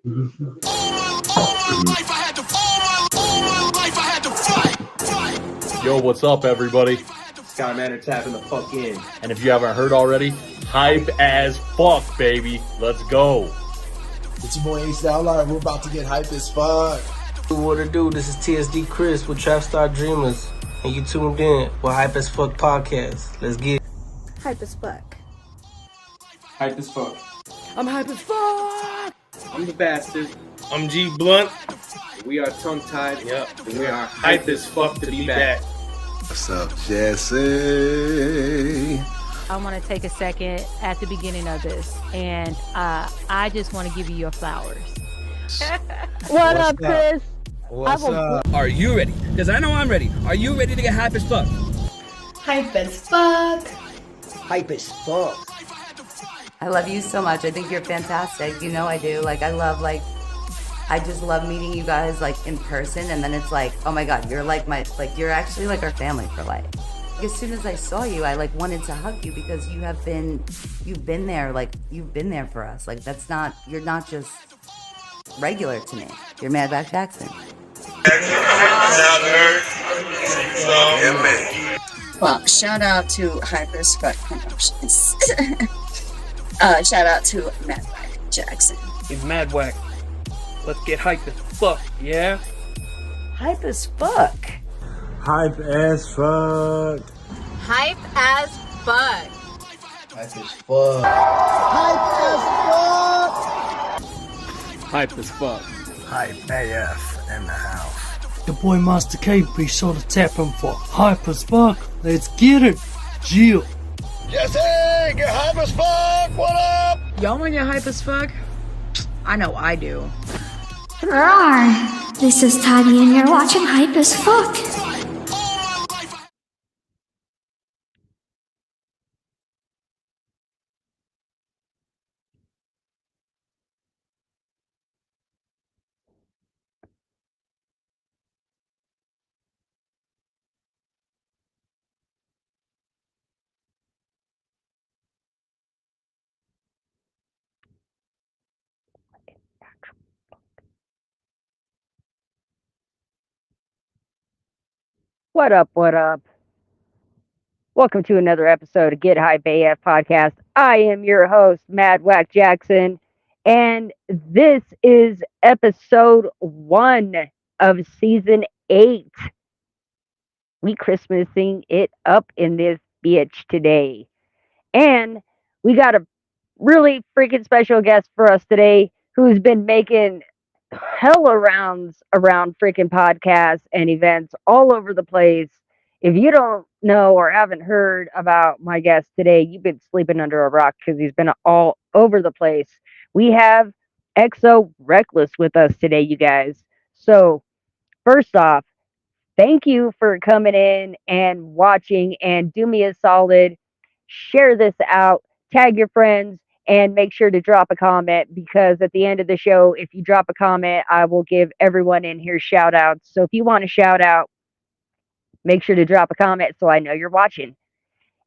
Yo, what's up, everybody? Skyman tapping the fuck in. And if you haven't heard already, hype as fuck, baby. Let's go. It's your boy Ace Outlier. We're about to get hype as fuck. What it do? This is TSD Chris with Trap Star Dreamers, and you tuned in with Hype as Fuck Podcast. Let's get Hype as fuck. Hype as fuck. I'm hype as fuck. I'm the bastard. I'm G Blunt. We are tongue tied. Yep. And we are hype as fuck to be back. What's up, Jesse? I want to take a second at the beginning of this, and I just want to give you your flowers. What up, Chris? What's up? Are you ready? Because I know I'm ready. Are you ready to get hype as fuck? Hype as fuck. Hype as fuck. I love you so much. I think you're fantastic. You know I do. I just love meeting you guys in person, and then it's oh my god, you're you're actually our family for life. As soon as I saw you, I wanted to hug you because you've been there, you've been there for us. You're not just regular to me. You're Mad Black Jackson. Well, shout out to Hype as Fuck Promotions. Shout out to Mad Black Jackson. It's Mad Whack. Let's get hype as fuck, yeah? Hype as fuck. Hype as fuck. Hype as fuck. Hype as fuck. Hype as fuck. Hype AF in the house. The boy Master K, be sure to tap him for hype as fuck. Let's get it. Jill. Jesse, get hype as fuck. What up? Y'all want your hype as fuck? I know I do. Roar! This is Toddy and you're watching Hype as Fuck. What up, what up? Welcome to another episode of Get Hype AF Podcast. I am your host, Mad Whack Jackson, and this is episode 1 of season 8. We Christmasing it up in this bitch today. And we got a really freaking special guest for us today who's been making hella rounds around freaking podcasts and events all over the place. If you don't know or haven't heard about my guest today, you've been sleeping under a rock because he's been all over the place. We have XO Reckless with us today, you guys. So, first off, thank you for coming in and watching, and do me a solid, share this out, tag your friends, and make sure to drop a comment, because at the end of the show, if you drop a comment, I will give everyone in here shout outs. So if you want a shout out, make sure to drop a comment so I know you're watching.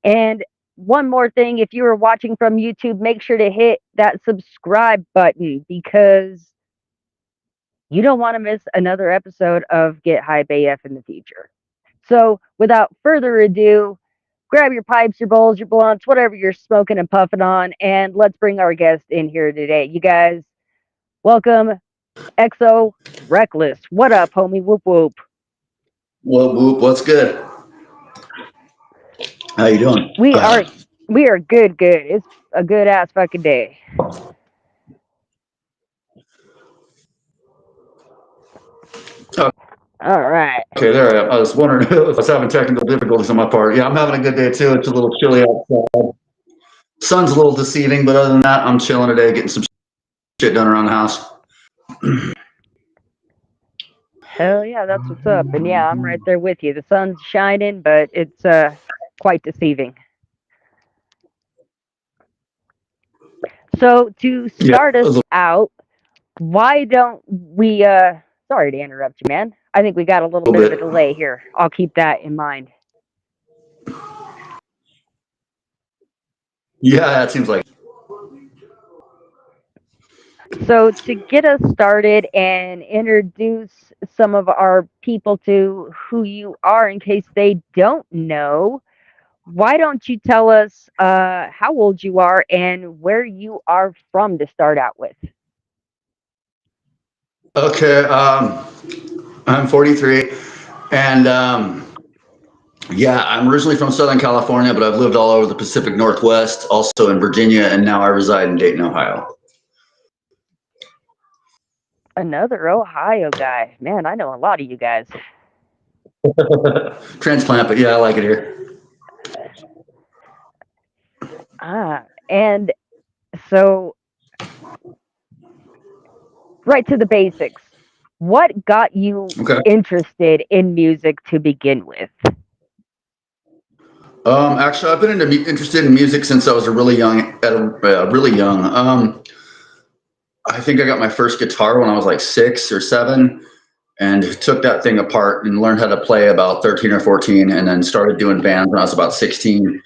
And one more thing, if you are watching from YouTube, make sure to hit that subscribe button, because you don't want to miss another episode of Get Hype AF in the future. So without further ado, grab your pipes, your bowls, your blunts, whatever you're smoking and puffing on, and let's bring our guest in here today. You guys, welcome XO Reckless. What up, homie? Whoop whoop. Whoop whoop. What's good? How you doing? We are good. It's a good ass fucking day. All right. Okay, there. I was wondering if I was having technical difficulties on my part. Yeah, I'm having a good day too. It's a little chilly outside. Sun's a little deceiving, but other than that, I'm chilling today, getting some shit done around the house. Hell yeah, that's what's up. And yeah, I'm right there with you. The sun's shining, but it's quite deceiving. So to start us out, why don't we sorry to interrupt you, man. I think we got a little bit of a delay here. I'll keep that in mind. Yeah, that seems like. So, to get us started and introduce some of our people to who you are in case they don't know, why don't you tell us how old you are and where you are from to start out with? Okay, I'm 43, and yeah, I'm originally from Southern California, but I've lived all over the Pacific Northwest, also in Virginia, and now I reside in Dayton, Ohio. Another Ohio guy. Man, I know a lot of you guys. Transplant, but yeah, I like it here. And so right to the basics. What got you interested in music to begin with? Actually, I've been interested in music since I was really young. I think I got my first guitar when I was like 6 or 7, and took that thing apart and learned how to play about 13 or 14, and then started doing bands when I was about 16.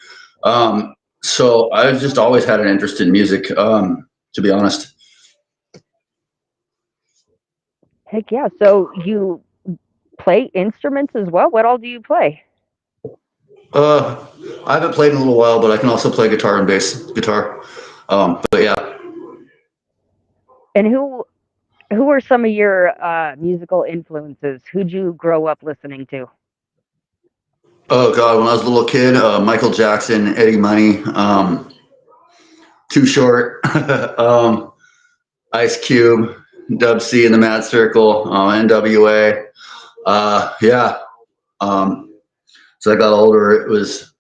So I've just always had an interest in music, to be honest. Heck yeah. So you play instruments as well? What all do you play? I haven't played in a little while, but I can also play guitar and bass guitar. But yeah. And who are some of your musical influences? Who'd you grow up listening to? Oh God, when I was a little kid, Michael Jackson, Eddie Money, Too Short, Ice Cube, Dub C and the Mad Circle, NWA. Yeah. As I got older, it was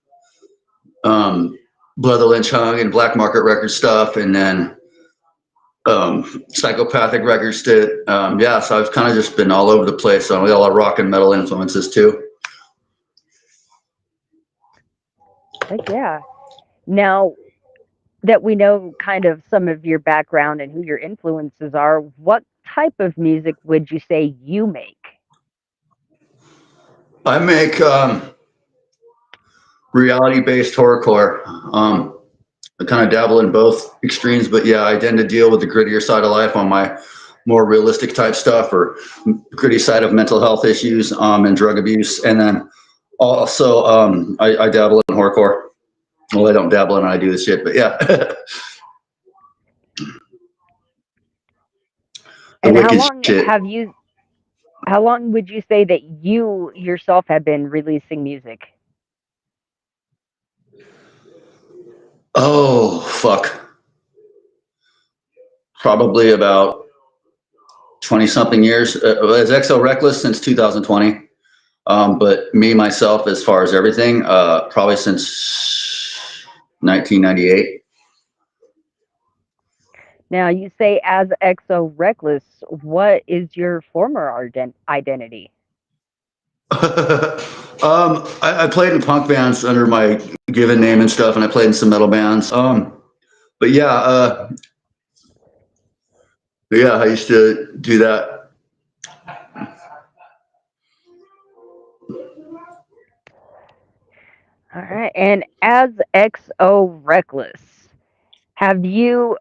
Blood of the Lynch Hung and Black Market Record stuff, and then Psychopathic Records did. Yeah, so I've kind of just been all over the place. So we got a lot of rock and metal influences too. Heck yeah. Now that we know kind of some of your background and who your influences are, what type of music would you say you make? I make reality-based horrorcore. I kind of dabble in both extremes, but yeah, I tend to deal with the grittier side of life on my more realistic type stuff, or gritty side of mental health issues and drug abuse. And then also I dabble in horrorcore. Well, I don't dabble in it, I do this shit, but yeah. And how long would you say that you yourself have been releasing music? Oh, fuck. Probably about 20-something years. As XO Reckless since 2020. But me, myself, as far as everything, probably since 1998. Now, you say as XO Reckless, what is your former identity? I played in punk bands under my given name and stuff, and I played in some metal bands. But yeah, I used to do that. All right. And as XO Reckless, have you,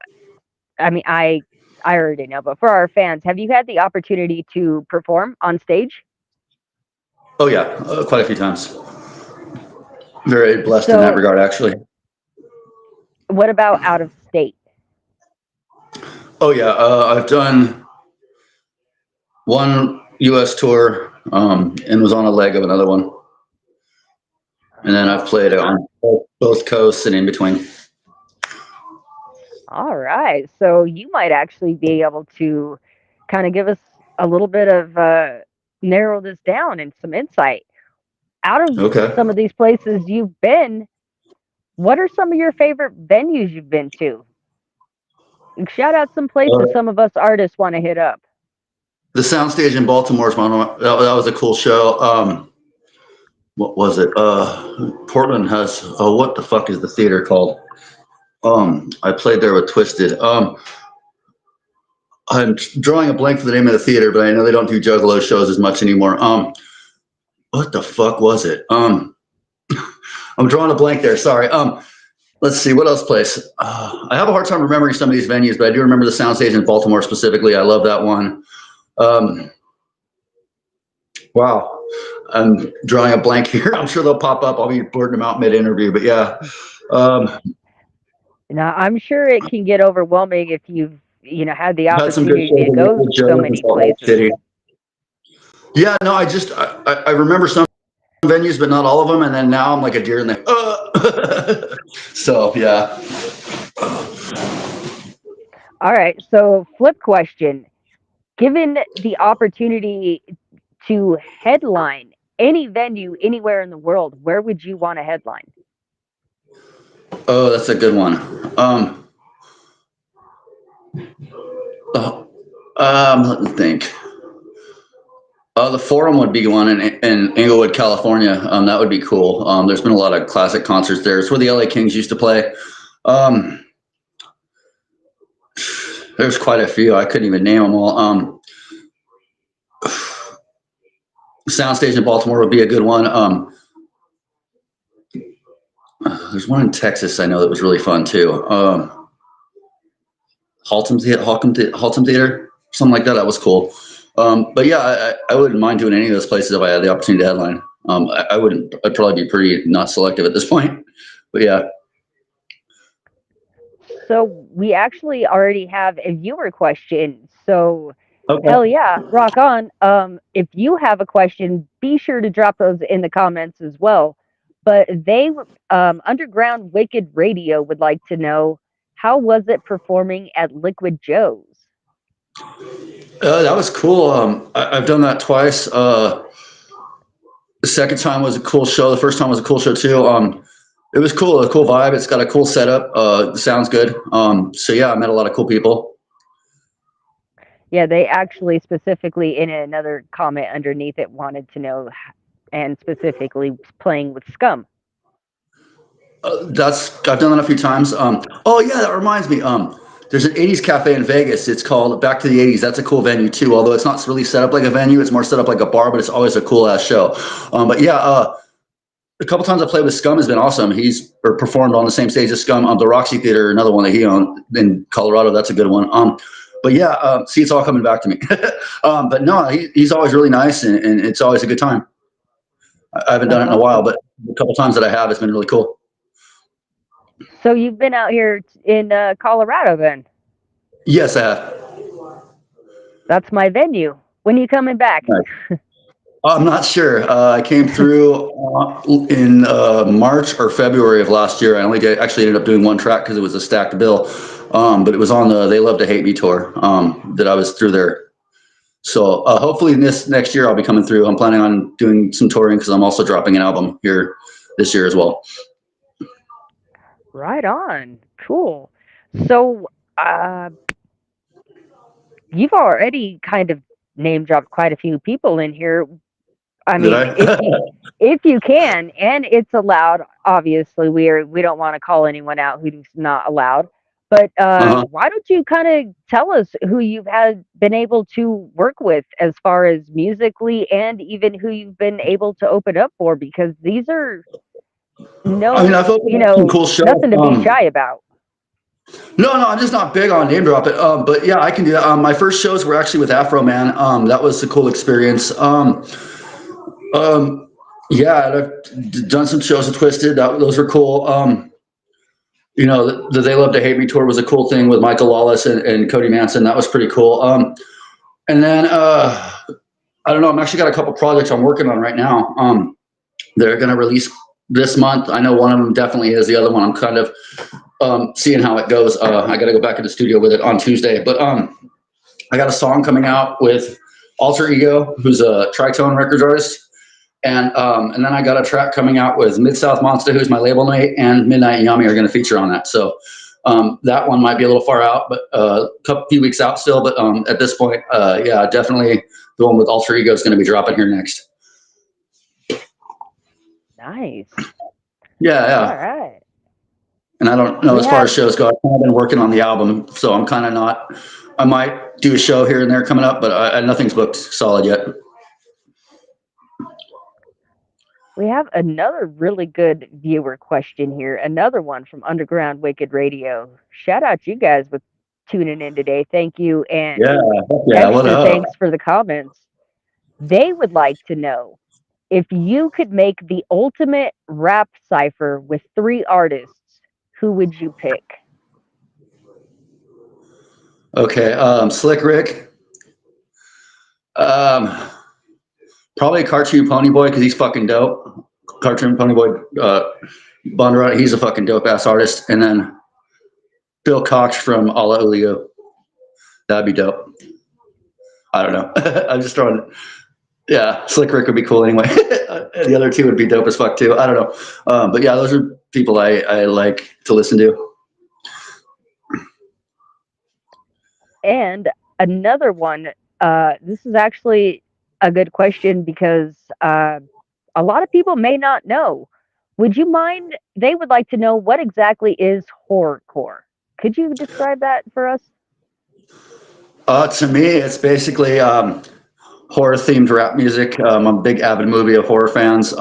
I mean, I already know, but for our fans, have you had the opportunity to perform on stage? Oh yeah, quite a few times. Very blessed in that regard, actually. What about out of state? Oh yeah, I've done one U.S. tour and was on a leg of another one. And then I've played on both coasts and in between. All right. So you might actually be able to kind of give us a little bit of narrow this down and some insight. Out of some of these places you've been, what are some of your favorite venues you've been to? And shout out some places some of us artists want to hit up. The Soundstage in Baltimore is one of that was a cool show. What was it? Portland has what the fuck is the theater called? I played there with Twisted. I'm drawing a blank for the name of the theater, but I know they don't do Juggalo shows as much anymore. What the fuck was it? I'm drawing a blank there. Sorry. let's see, what else plays? I have a hard time remembering some of these venues, but I do remember the Soundstage in Baltimore specifically. I love that one. Wow. I'm drawing a blank here. I'm sure they'll pop up. I'll be blurting them out mid-interview, but yeah. Now, I'm sure it can get overwhelming if you've, had the Had some good opportunity to shows go with so Joe many in Salt Lake places. City. Yeah, no, I remember some venues, but not all of them. And then now I'm like a deer in the, so yeah. All right. So flip question. Given the opportunity to headline any venue anywhere in the world, where would you want to headline? Oh, that's a good one. Let me think. The Forum would be one in Inglewood, California. That would be cool. There's been a lot of classic concerts there. It's where the LA Kings used to play. There's quite a few. I couldn't even name them all. Soundstage in Baltimore would be a good one. There's one in Texas I know that was really fun too. Haltom Theater, something like that. That was cool. But yeah, I wouldn't mind doing any of those places if I had the opportunity to headline. I'd probably be pretty not selective at this point, but yeah. So we actually already have a viewer question. So okay. Hell yeah, rock on. If you have a question, be sure to drop those in the comments as well. But they, Underground Wicked Radio would like to know, how was it performing at Liquid Joe's? That was cool. I've done that twice. The second time was a cool show. The first time was a cool show too. It was cool, a cool vibe. It's got a cool setup. Sounds good. So yeah, I met a lot of cool people. Yeah, they actually specifically in another comment underneath it wanted to know, and specifically playing with Scum. I've done that a few times. Oh yeah, that reminds me. There's an 80s cafe in Vegas. It's called Back to the 80s. That's a cool venue too. Although it's not really set up like a venue, it's more set up like a bar, but it's always a cool ass show. But yeah, a couple times I played with Scum has been awesome. He's performed on the same stage as Scum. The Roxy Theater, another one that he owned in Colorado. That's a good one. But yeah, see, it's all coming back to me. But no, he's always really nice, and it's always a good time. I haven't done it in a while, but a couple times that I have, it's been really cool. So you've been out here in Colorado then? Yes, I have. That's my venue. When are you coming back? Nice. I'm not sure. I came through in March or February of last year. I actually ended up doing one track because it was a stacked bill. But it was on the They Love to Hate Me tour that I was through there. So hopefully this next year I'll be coming through. I'm planning on doing some touring because I'm also dropping an album here this year as well. Right on. Cool. So you've already kind of name dropped quite a few people in here. I mean, if you can, and it's allowed, obviously we don't want to call anyone out who's not allowed. But why don't you kind of tell us who you've been able to work with as far as musically, and even who you've been able to open up for? Because these are I've opened up some cool shows. Nothing to be shy about. No, I'm just not big on name drop it. But yeah, I can do that. My first shows were actually with Afro Man. That was a cool experience. Yeah, I've done some shows with Twisted. Those were cool. The They Love to Hate Me tour was a cool thing with Michael Lawless and Cody Manson. That was pretty cool. And then I don't know. I'm actually got a couple projects I'm working on right now. They're going to release this month. I know one of them definitely is. The other one I'm kind of seeing how it goes. I got to go back in the studio with it on Tuesday. But I got a song coming out with Alter Ego, who's a Tritone Records artist. And then I got a track coming out with Mid-South Monster, who's my label mate, and Midnight Yami are going to feature on that. So that one might be a little far out, but a few weeks out still. But at this point, yeah, definitely the one with Alter Ego is going to be dropping here next. Nice. Yeah. All right. And I don't know, as far as shows go, I've kind of been working on the album, so I'm kind of not. I might do a show here and there coming up, but nothing's booked solid yet. We have another really good viewer question here. Another one from Underground Wicked Radio. Shout out you guys with tuning in today. Thank you. And Yeah, yeah. What extra up? thanks for the comments. They would like to know if you could make the ultimate rap cipher with 3 artists, who would you pick? Okay, Slick Rick. Probably Cartoon Pony Boy because he's fucking dope. Cartoon Pony Boy, Bondurant, he's a fucking dope ass artist. And then Bill Cox from Ala Ulio. That'd be dope. I don't know. I'm just throwing. Yeah, Slick Rick would be cool anyway. The other 2 would be dope as fuck too. I don't know. But yeah, those are people I like to listen to. And another one, this is actually a good question because a lot of people may not know. Would you mind? They would like to know what exactly is horrorcore. Could you describe that for us? To me, it's basically horror-themed rap music. I'm a big avid movie of horror fans.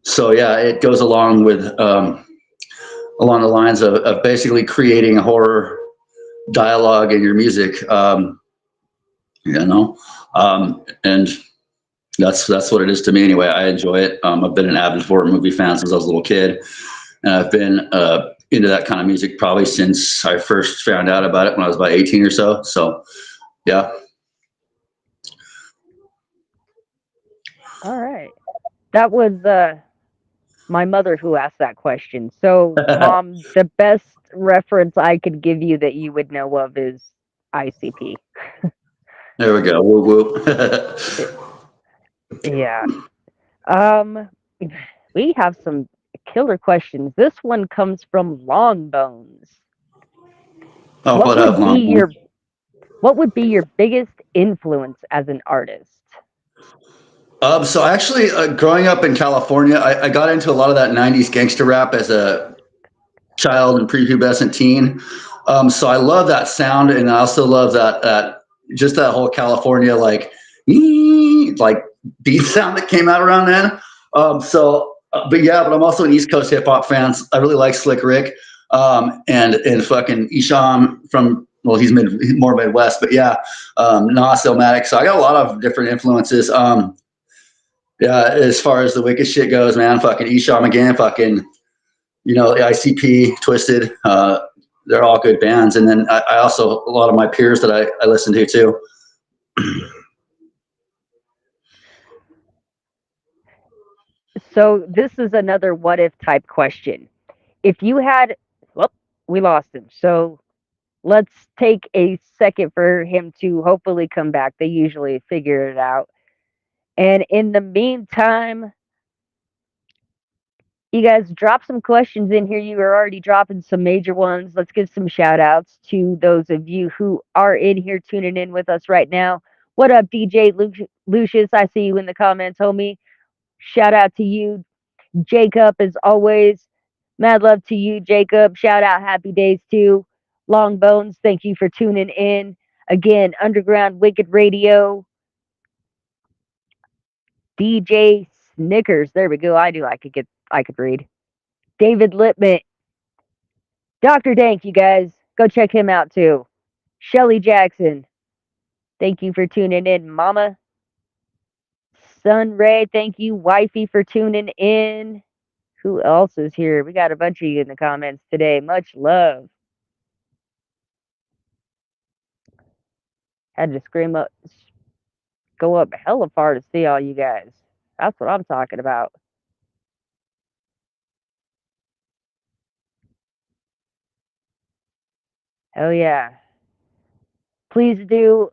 So yeah, it goes along with along the lines of basically creating a horror dialogue in your music. And that's what it is to me anyway. I enjoy it. I've been an avid horror movie fan since I was a little kid, and I've been into that kind of music probably since I first found out about it when I was about 18 or so. So, yeah. All right. That was my mother who asked that question. So, Mom, the best reference I could give you that you would know of is ICP. There we go. Woo woo. Yeah. We have some killer questions. This one comes from Long Bones. Oh, what up, Long Bones? What would be your biggest influence as an artist? So actually, growing up in California, I got into a lot of that 90s gangster rap as a child and prepubescent teen. So I love that sound, and I also love that just that whole California like beat sound that came out around then. But I'm also an East Coast hip hop fan. I really like Slick Rick, and fucking Isham from, well, he's more Midwest, but yeah, Nas, Illmatic. So I got a lot of different influences. Yeah, as far as the wicked shit goes, man, fucking Isham again, fucking, ICP, Twisted, they're all good bands. And then I also, a lot of my peers that I listen to too. So this is another what if type question. If you had, well, we lost him. So let's take a second for him to hopefully come back. They usually figure it out. And in the meantime, you guys drop some questions in here. You are already dropping some major ones. Let's give some shout outs to those of you who are in here tuning in with us right now. What up, DJ Lucius? I see you in the comments, homie. Shout out to you. Jacob, as always. Mad love to you, Jacob. Shout out, happy days too. Long Bones, thank you for tuning in. Again, Underground Wicked Radio. DJ Snickers. There we go. I could read. David Lipman. Dr. Dank, you guys. Go check him out too. Shelly Jackson. Thank you for tuning in, Mama. Sunray, thank you. Wifey for tuning in. Who else is here? We got a bunch of you in the comments today. Much love. Had to go up hella far to see all you guys. That's what I'm talking about. Hell yeah. Please do,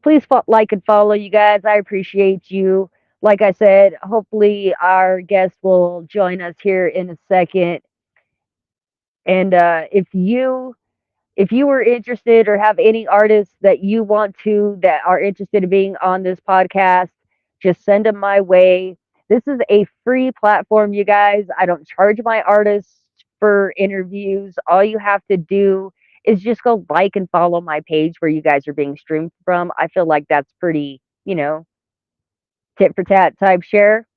please like and follow, you guys. I appreciate you. Like I said, hopefully our guest will join us here in a second. And if you were interested or have any artists that are interested in being on this podcast, just send them my way. This is a free platform, you guys. I don't charge my artists for interviews. All you have to do is just go like and follow my page where you guys are being streamed from. I feel like that's pretty, tit for tat type share.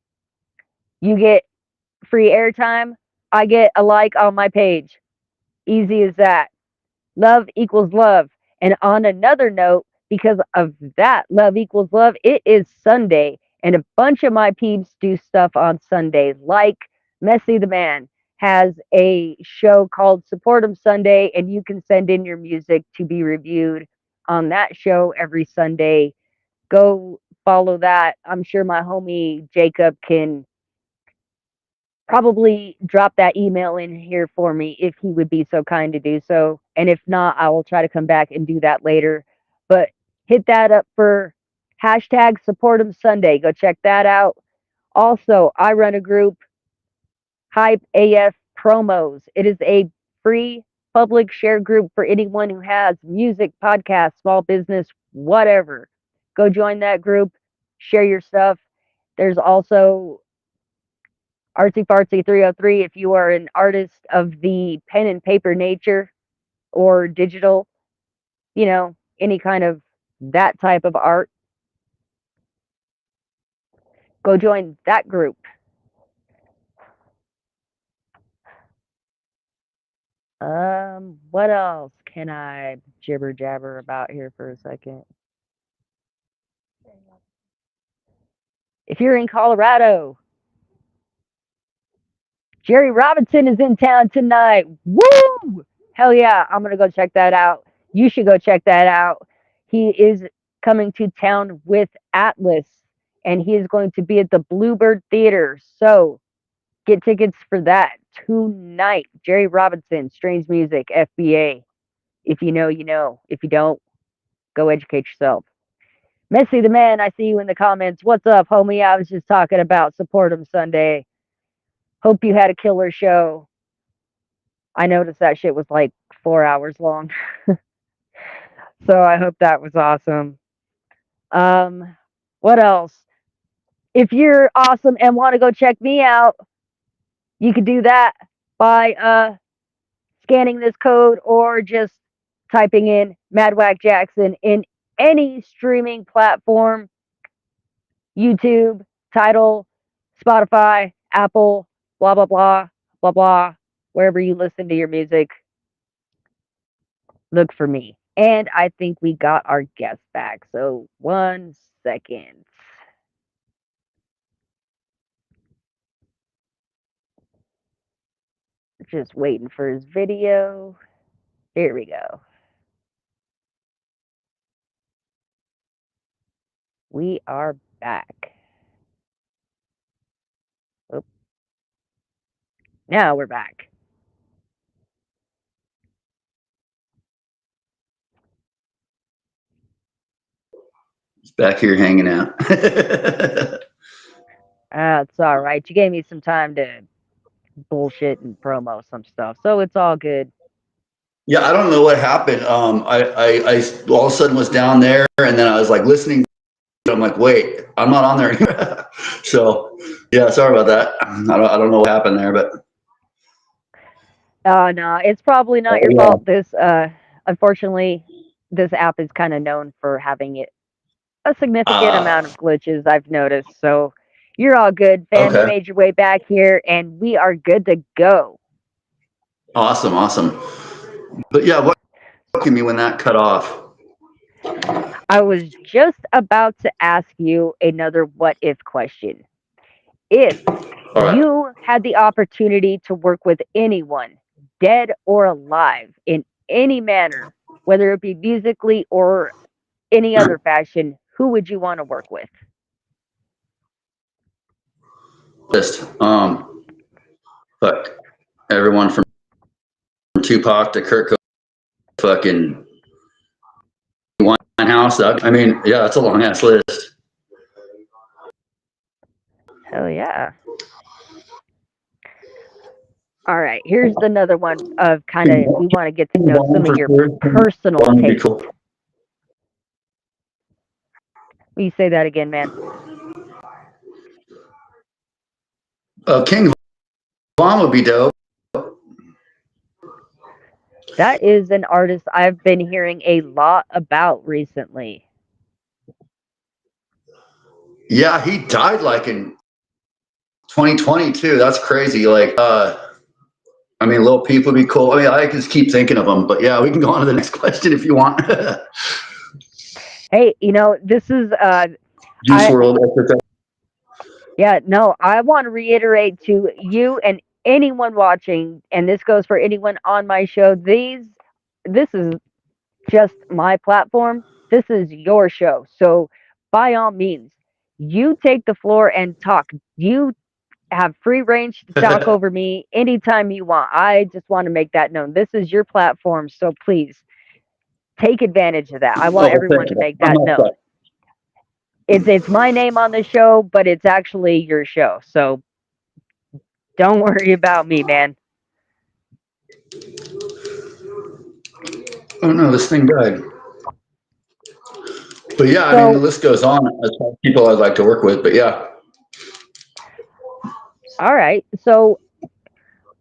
You get free airtime. I get a like on my page. Easy as that. Love equals love. And on another note, because of that, love equals love, it is Sunday. And a bunch of my peeps do stuff on Sundays, like Messy the Man has a show called Support 'em Sunday, and you can send in your music to be reviewed on that show every Sunday. Go follow that. I'm sure my homie Jacob can probably drop that email in here for me if he would be so kind to do so. And if not, I will try to come back and do that later. But hit that up for hashtag Support 'em Sunday. Go check that out. Also, I run a group, Hype AF Promos. It is a free public share group for anyone who has music, podcast, small business, whatever. Go join that group, share your stuff. There's also Artsy Fartsy 303 if you are an artist of the pen and paper nature or digital, you know, any kind of that type of art. Go join that group. What else can I jibber jabber about here for a second? If you're in Colorado, Jerry Robinson is in town tonight. Woo! Hell yeah, I'm gonna go check that out. You should go check that out. He is coming to town with Atlas, and he is going to be at the Bluebird Theater. So get tickets for that tonight. Jerry Robinson, Strange Music, FBA. If you know, you know. If you don't, go educate yourself. Messy the Man, I see you in the comments. What's up, homie? I was just talking about Support 'em Sunday. Hope you had a killer show. I noticed that shit was like 4 hours long. So I hope that was awesome. What else? If you're awesome and want to go check me out, you could do that by scanning this code or just typing in Madwack Jackson in any streaming platform, YouTube, Tidal, Spotify, Apple, blah, blah, blah, blah, blah, wherever you listen to your music. Look for me. And I think we got our guest back. So 1 second. Just waiting for his video. Here we go. We are back. Oop. Now we're back. He's back here hanging out. It's all right. You gave me some time to bullshit and promo some stuff, so it's all good. Yeah, I don't know what happened. I all of a sudden was down there, and then I was like listening. I'm like, wait, I'm not on there anymore. So, yeah, sorry about that. I don't know what happened there, but. No, it's probably not your fault. This, unfortunately, this app is kind of known for having a significant amount of glitches, I've noticed. So you're all good, fam. You made your way back here, and we are good to go. Awesome. But yeah, what took me when that cut off? I was just about to ask you another what if question. If you had the opportunity to work with anyone, dead or alive, in any manner, whether it be musically or any other fashion, who would you want to work with? List. Fuck. Everyone from Tupac to Kurt Cobain, fucking Winehouse. I mean, yeah, that's a long ass list. Hell yeah. All right, here's another one of kind of, we want to get to know some of your personal tastes. Cool. Will you say that again, man? King Von would be dope. That is an artist I've been hearing a lot about recently. Yeah, he died like in 2022. That's crazy. Like, I mean, Lil Peep would be cool. I mean, I just keep thinking of them. But yeah, we can go on to the next question if you want. Hey, you know, this is Juice WRLD. yeah, no, I want to reiterate to you and anyone watching, and this goes for anyone on my show, this is just my platform. This is your show. So by all means, you take the floor and talk. You have free range to talk over me anytime you want. I just want to make that known. This is your platform, so please take advantage of that. I want everyone to make that known. It's my name on the show, but it's actually your show. So don't worry about me, man. Oh no, this thing died. But yeah, I mean, the list goes on as far as people I'd like to work with, but yeah. All right. So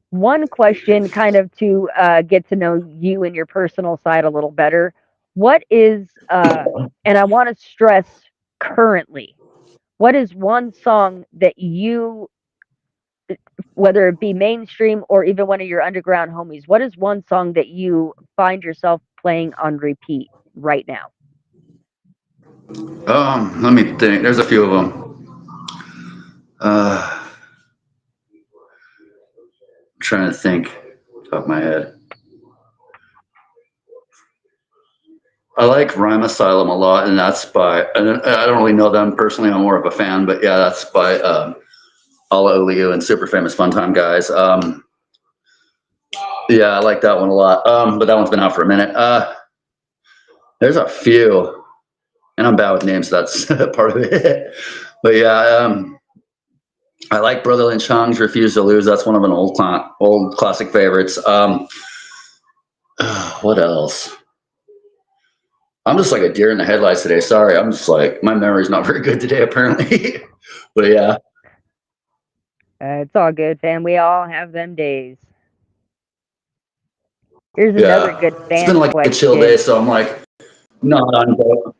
one question kind of to get to know you and your personal side a little better. What is, and I want to stress currently, what is one song that you, whether it be mainstream or even one of your underground homies, what is one song that you find yourself playing on repeat right now? Let me think. There's a few of them. I'm trying to think off my head. I like Rhyme Asylum a lot, and that's by, I don't really know them personally, I'm more of a fan, but yeah, that's by Alla Oliu and Super Famous Fun Time Guys. Yeah, I like that one a lot, but that one's been out for a minute. There's a few, and I'm bad with names, so that's part of it. But yeah, I like Brother Lynch Hung's Refuse to Lose. That's one of an old classic favorites. What else? I'm just like a deer in the headlights today. Sorry, I'm just like, my memory's not very good today, apparently. But yeah. It's all good, fam. We all have them days. Here's another good fan It's been like question. a chill day, so I'm like, not on board.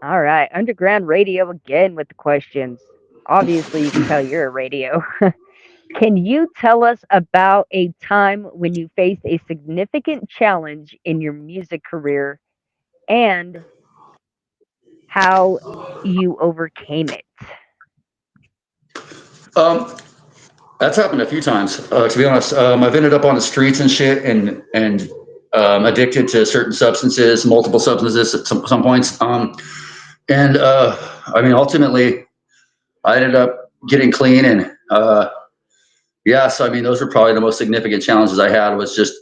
All right, Underground Radio again with the questions. Obviously, you can tell you're a radio. Can you tell us about a time when you faced a significant challenge in your music career and how you overcame it? That's happened a few times, to be honest. I've ended up on the streets and shit, and addicted to certain substances, multiple substances at some points. I mean, ultimately, I ended up getting clean, and yeah. So I mean, those were probably the most significant challenges I had, was just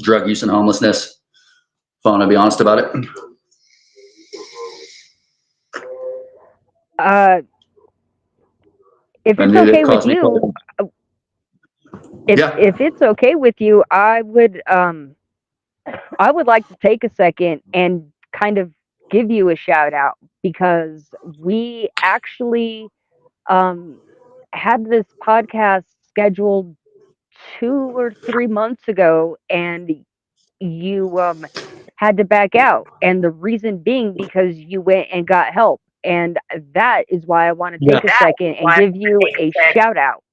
drug use and homelessness. If I want to be honest about it. If it's okay with you, if it's okay with you, I would like to take a second and kind of give you a shout out, because we actually had this podcast scheduled 2 or 3 months ago, and you had to back out, and the reason being because you went and got help. And that is why I want to take a second and give you a shout out.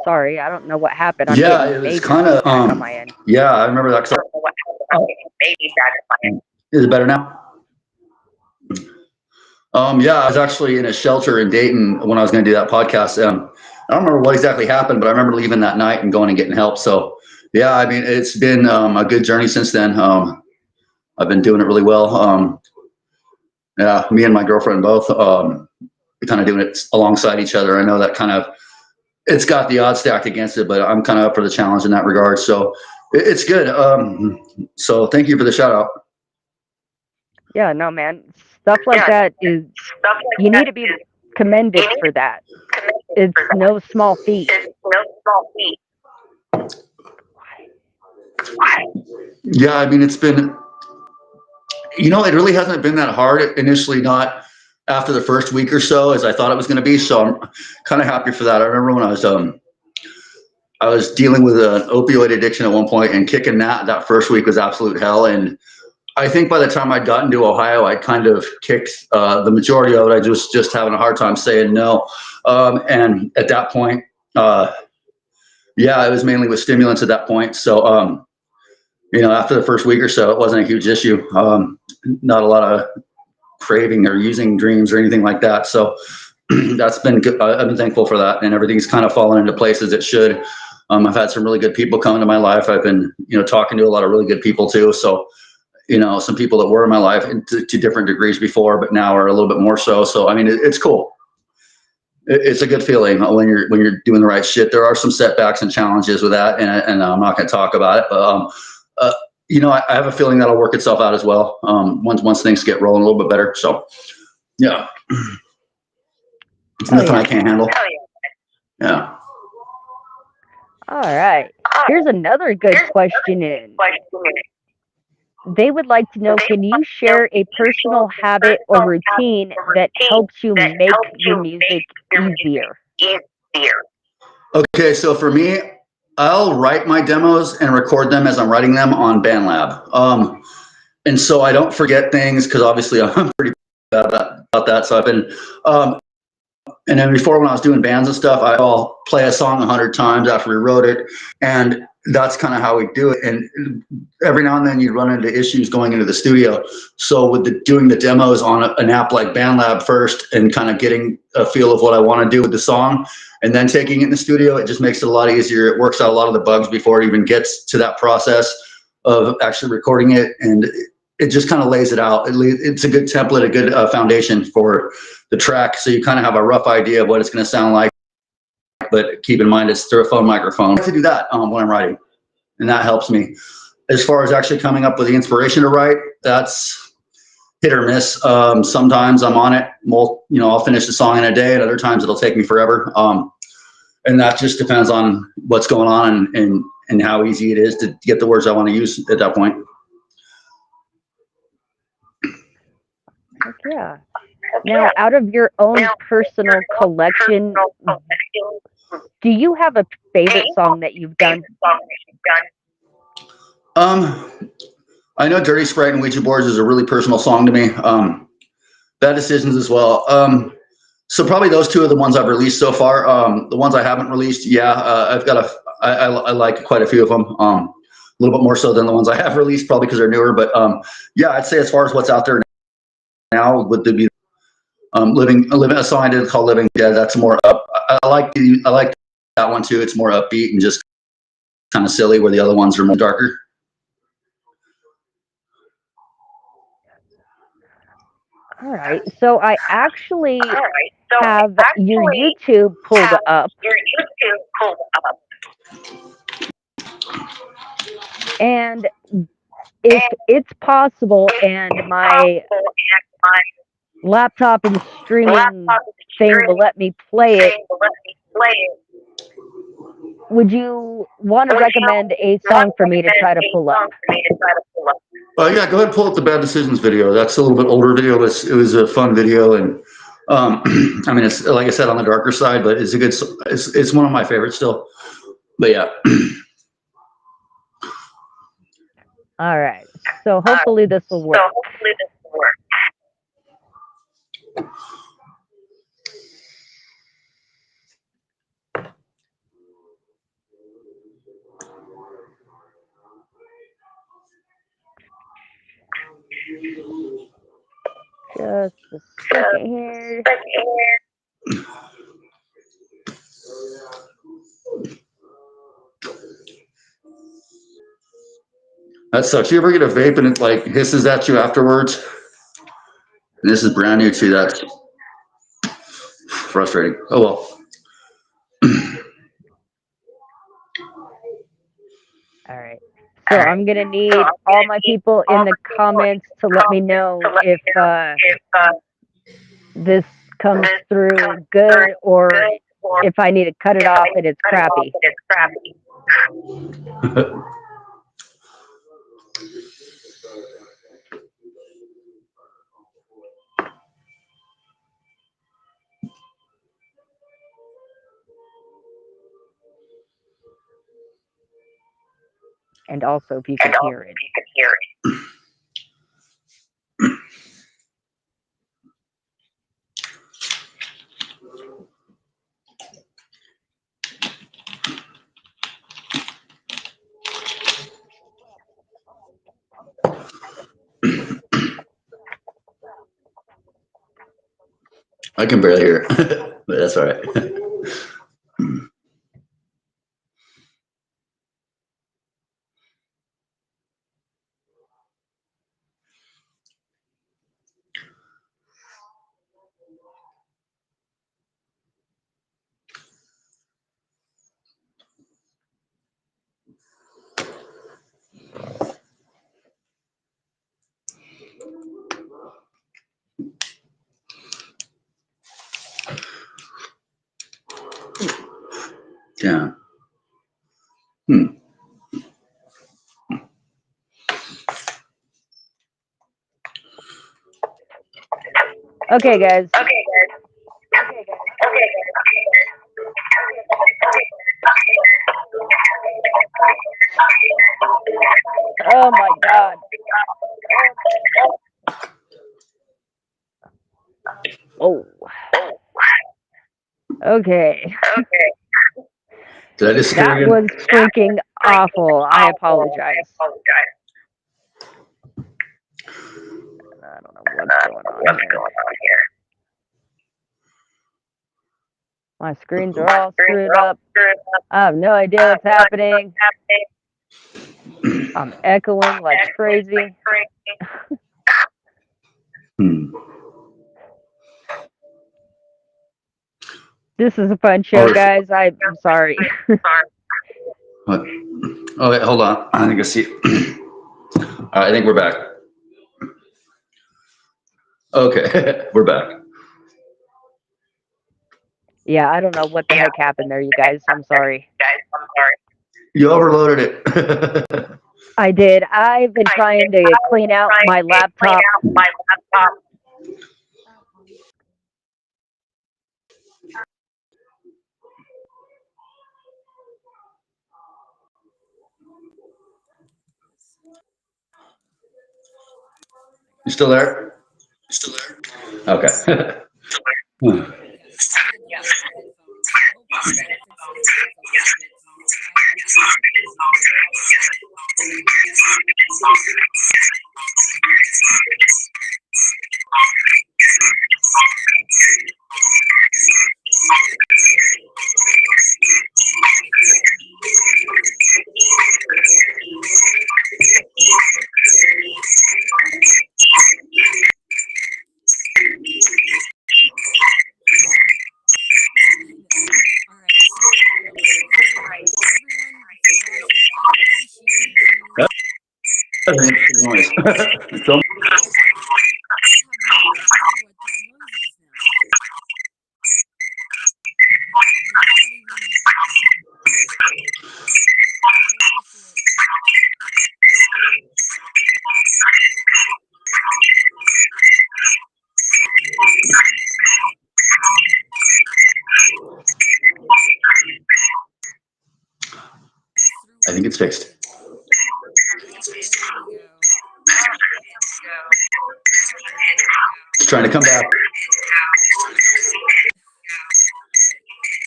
Sorry, I don't know what happened. Yeah, it was kind of on my end. Yeah, I remember that. Is it better now? Yeah, I was actually in a shelter in Dayton when I was going to do that podcast. I don't remember what exactly happened, but I remember leaving that night and going and getting help. So yeah, I mean, it's been a good journey since then. I've been doing it really well. Yeah, me and my girlfriend both, we're kind of doing it alongside each other. I know that kind of, it's got the odds stacked against it, but I'm kind of up for the challenge in that regard. So it's good. So thank you for the shout out. Yeah, no, man. Stuff like that is, you need to be commended for that. It's no small feat. Yeah, I mean, it's been, you know, it really hasn't been that hard initially, not after the first week or so as I thought it was going to be. So I'm kind of happy for that. I remember when I was dealing with an opioid addiction at one point, and kicking that first week was absolute hell. And I think by the time I'd gotten to Ohio, I kind of kicked the majority of it. I just having a hard time saying no. And at that point, yeah, it was mainly with stimulants at that point. So, you know, after the first week or so, it wasn't a huge issue. Not a lot of craving or using dreams or anything like that. So that's been good. I've been thankful for that, and everything's kind of fallen into place as it should. I've had some really good people come into my life. I've been, you know, talking to a lot of really good people too. So, you know, some people that were in my life to different degrees before, but now are a little bit more so. So, I mean, it's cool. It's a good feeling when you're doing the right shit. There are some setbacks and challenges with that, and I'm not going to talk about it. But you know, I have a feeling that'll work itself out as well. Once things get rolling a little bit better. So, yeah, it's nothing I can't handle. Yeah. All right. Here's another good question in. They would like to know, can you share a personal habit or routine that helps you make your music easier? Okay, so for me, I'll write my demos and record them as I'm writing them on BandLab. And so I don't forget things, because obviously I'm pretty bad about that. So I've been, and then before, when I was doing bands and stuff, I'll play a song 100 times after we wrote it. And that's kind of how we do it. And every now and then you run into issues going into the studio. So with doing the demos on an app like BandLab first, and kind of getting a feel of what I want to do with the song, and then taking it in the studio, it just makes it a lot easier. It works out a lot of the bugs before it even gets to that process of actually recording it. And it just kind of lays it out. It's a good template, a good foundation for the track. So you kind of have a rough idea of what it's going to sound like. But keep in mind, it's through a phone microphone. I like to do that when I'm writing, and that helps me. As far as actually coming up with the inspiration to write, that's hit or miss. Sometimes I'm on it. You know, I'll finish the song in a day, and other times it'll take me forever. And that just depends on what's going on and how easy it is to get the words I want to use at that point. Heck yeah. Now, out of your own personal collection, do you have a favorite song that you've done? I know Dirty Sprite and Ouija Boards is a really personal song to me. Bad Decisions as well. So probably those two are the ones I've released so far. The ones I haven't released, I've got I like quite a few of them. A little bit more so than the ones I have released, probably because they're newer. But yeah, I'd say as far as what's out there now would be living a song I did called Living Dead. That's more up. I like that one too. It's more upbeat and just kind of silly, where the other ones are more darker. All right. So I actually have your YouTube pulled up. And if it's possible and my laptop and streaming thing will let me play it, would you want to recommend a song for me to try to pull up? Yeah, go ahead and pull up the Bad Decisions video. That's a little bit older video, but it was a fun video. And I mean, it's like I said, on the darker side, but it's a good, it's one of my favorites still. But yeah. All right. So hopefully this will work. Just a second here. That sucks. You ever get a vape and it like hisses at you afterwards? And this is brand new too. That's frustrating. Oh well. All right. So I'm going to need all my people in the comments to let me know if this comes through good, or if I need to cut it off and it's crappy. And also if you can hear it. I can barely hear it, but that's all right. Yeah. Okay, guys. Oh my god. Oh. Okay. Did I disappear That again? was freaking awful. I apologize. I don't know what's going on here. My screens are all screwed up. I have no idea what's happening. I'm echoing like crazy. This is a fun show, guys. I'm sorry. What? Oh, wait, hold on. I think I see. I think we're back. Okay, we're back. Yeah, I don't know what the heck happened there, you guys. I'm sorry. You overloaded it. I did. I've been trying to clean out my laptop. You still there? Okay. That's an interesting noise. So- I think it's fixed. It's trying to come back.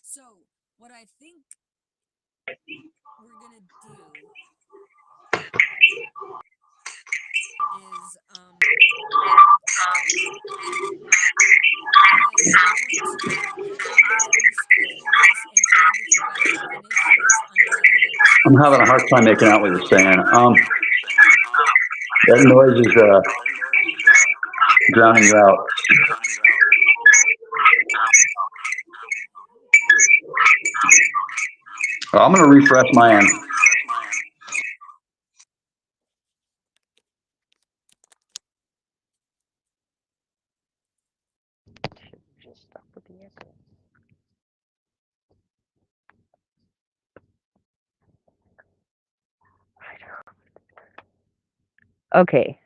So, what I think we're gonna do is, I'm having a hard time making out what you're saying. That noise is drowning you out. I'm going to refresh my end. Okay.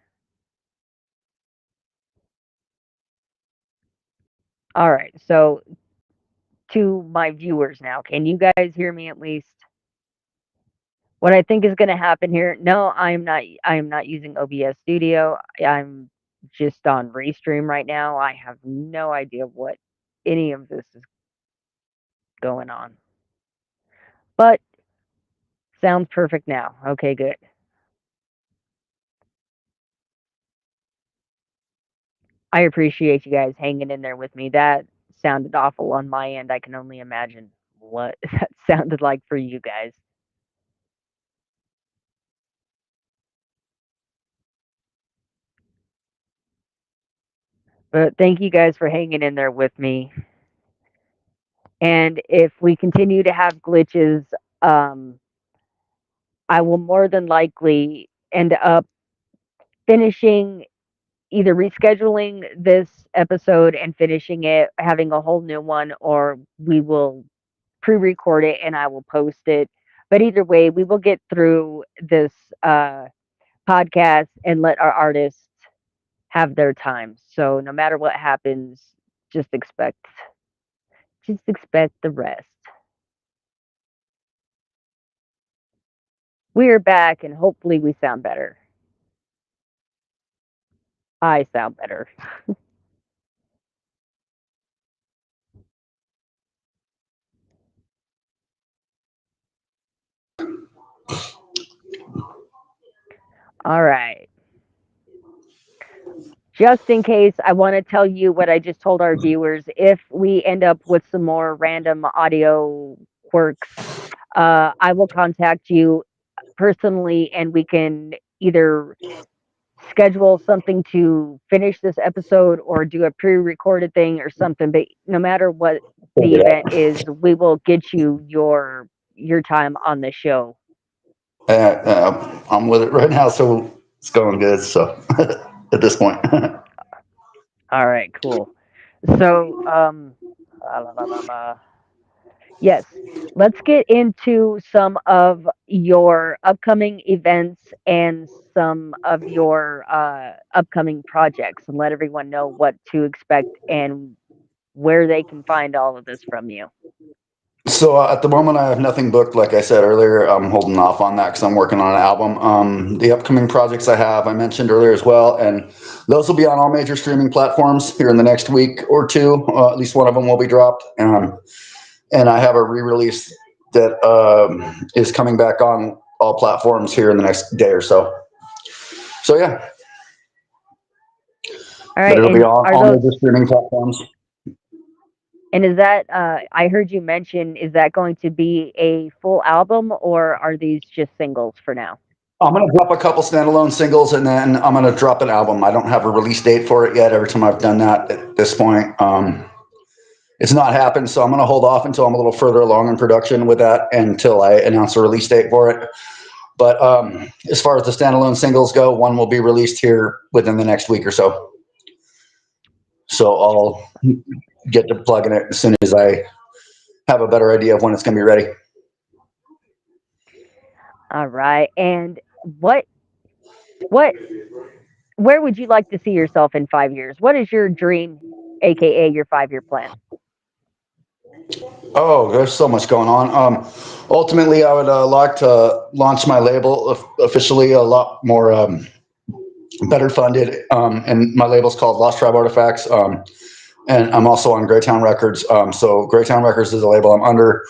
All right. So, to my viewers now, can you guys hear me at least? What I think is going to happen here? No, I am not using OBS Studio. I'm just on Restream right now. I have no idea what any of this is going on. But sounds perfect now. Okay, good. I appreciate you guys hanging in there with me. That sounded awful on my end, I can only imagine what that sounded like for you guys. But thank you guys for hanging in there with me. And if we continue to have glitches, I will more than likely end up finishing either rescheduling this episode and finishing it, having a whole new one, or we will pre-record it and I will post it. But either way, we will get through this podcast and let our artists have their time. So no matter what happens, just expect the rest. We are back and hopefully we sound better. I sound better. All right. Just in case, I want to tell you what I just told our viewers. If we end up with some more random audio quirks, I will contact you personally and we can either schedule something to finish this episode or do a pre-recorded thing or something. But no matter what the event is, we will get you your time on the show. I'm with it right now, so it's going good. So at this point. All right, cool. So, yes, let's get into some of your upcoming events and some of your upcoming projects and let everyone know what to expect and where they can find all of this from you. So at the moment, I have nothing booked. Like I said earlier, I'm holding off on that because I'm working on an album. The upcoming projects I mentioned earlier as well, and those will be on all major streaming platforms here in the next week or two. At least one of them will be dropped. And I have a re-release that is coming back on all platforms here in the next day or so. So yeah. All right. But it'll be on all major streaming platforms. And is that, I heard you mention, is that going to be a full album or are these just singles for now? I'm going to drop a couple standalone singles and then I'm going to drop an album. I don't have a release date for it yet. Every time I've done that at this point, it's not happened. So I'm going to hold off until I'm a little further along in production with that until I announce a release date for it. But as far as the standalone singles go, one will be released here within the next week or so. So I'll get to plugging it as soon as I have a better idea of when it's going to be ready. All right. And where would you like to see yourself in 5 years? What is your dream, aka your 5-year plan? Oh, there's so much going on. Ultimately, I would like to launch my label officially a lot more better funded. And my label's called Lost Tribe Artifacts. And I'm also on Greytown Records. So Greytown Records is the label I'm under.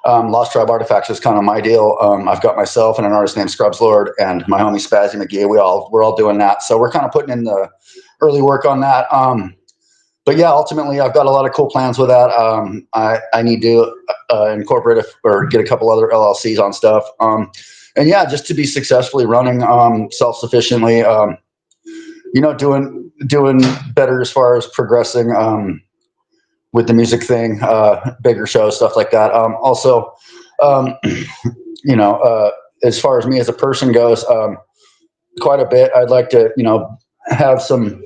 Lost Tribe Artifacts is kind of my deal. I've got myself and an artist named Scrubs Lord and my homie Spazzy McGee. We're all doing that. So we're kind of putting in the early work on that. But yeah, ultimately I've got a lot of cool plans with that. I need to incorporate or get a couple other LLCs on stuff. And yeah, just to be successfully running self-sufficiently, doing better as far as progressing with the music thing, bigger shows, stuff like that. Also, as far as me as a person goes, quite a bit. I'd like to, have some